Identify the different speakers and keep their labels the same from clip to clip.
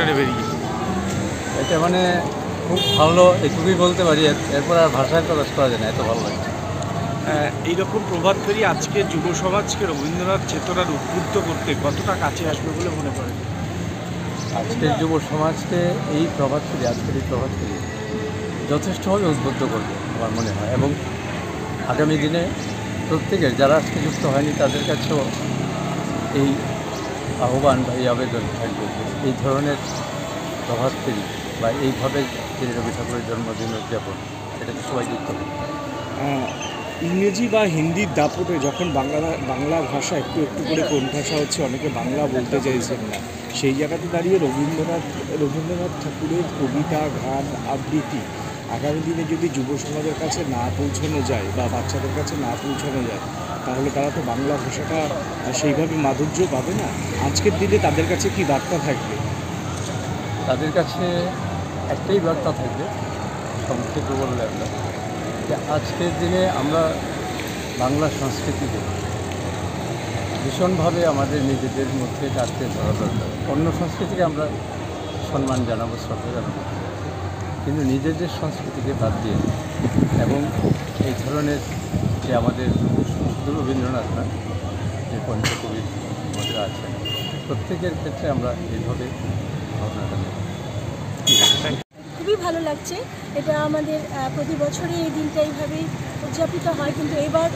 Speaker 1: শোভাযাত্রাটা বেরিয়ে?
Speaker 2: এটা মানে খুব ভালো, এটুকুই বলতে পারি। এরপর আর ভাষায় প্রকাশ করা যায় না, এত ভালো লাগছে।
Speaker 1: এইরকম প্রভাত ফেরি আজকে যুব সমাজকে রবীন্দ্রনাথ চেতনার উদ্বুদ্ধ করতে কতটা কাছে আসবে বলে মনে করেন?
Speaker 2: আজকের যুব সমাজকে এই প্রভাত ফেরি, আজকের এই প্রভাত ফেরি যথেষ্টভাবে উদ্বুদ্ধ করবে আমার মনে হয়, এবং আগামী দিনে প্রত্যেকের যারা আজকে যুক্ত হয়নি তাদের কাছেও এই আহ্বান বা এই আবেদন থাকবে যে এই ধরনের প্রভাত ফেরি বা এইভাবে যে রবি ঠাকুরের জন্মদিন উদযাপন, এটাতে সবাই যুক্ত হবে।
Speaker 1: ইংরেজি বা হিন্দির দাপটে যখন বাংলা ভাষা একটু একটু করে কোন ভাষা হচ্ছে, অনেকে বাংলা বলতে চাইছেন না, সেই জায়গাতে দাঁড়িয়ে রবীন্দ্রনাথ ঠাকুরের কবিতা, গান, আবৃত্তি আগামী দিনে যদি যুব সমাজের কাছে না পৌঁছানো যায় বা বাচ্চাদের কাছে না পৌঁছানো যায়, তাহলে তারা তো বাংলা ভাষাটা সেইভাবে মাধুর্য পাবে না। আজকের দিনে তাদের কাছে কি বার্তা থাকবে?
Speaker 2: তাদের কাছে একটাই বার্তা থাকবে, সংক্ষেপে বললে আমরা, যে আজকের দিনে আমরা বাংলা সংস্কৃতিকে ভীষণভাবে আমাদের নিজেদের মধ্যে রাখতে ধরা দরকার। অন্য সংস্কৃতিকে আমরা সম্মান জানাবো, শ্রদ্ধা জানাবো, কিন্তু নিজেদের সংস্কৃতিকে বাদ দিয়ে, এবং এই ধরনের যে আমাদের শুধু রবীন্দ্রনাথ না, যে পঞ্চকবি আমাদের আছেন, প্রত্যেকের ক্ষেত্রে আমরা এইভাবে ভাবনাটা নেব।
Speaker 3: খুবই ভালো লাগছে। এটা আমাদের প্রতি বছরই এই দিনটা এইভাবেই উদযাপিত হয়, কিন্তু এবার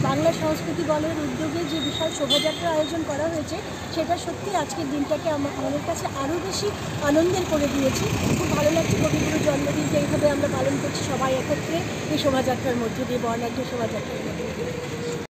Speaker 3: বাংলা সংস্কৃতি বলের উদ্যোগে যে বিশাল শোভাযাত্রা আয়োজন করা হয়েছে, সেটা সত্যি আজকের দিনটাকে আমাদের কাছে আরও বেশি আনন্দের করে দিয়েছে। খুব ভালো লাগছে কবিগুরুর জন্মদিনটা এইভাবে আমরা পালন করছি সবাই একত্রে, এই শোভাযাত্রার মধ্যে দিয়ে, বর্ণাঢ্য শোভাযাত্রার মধ্যে দিয়ে।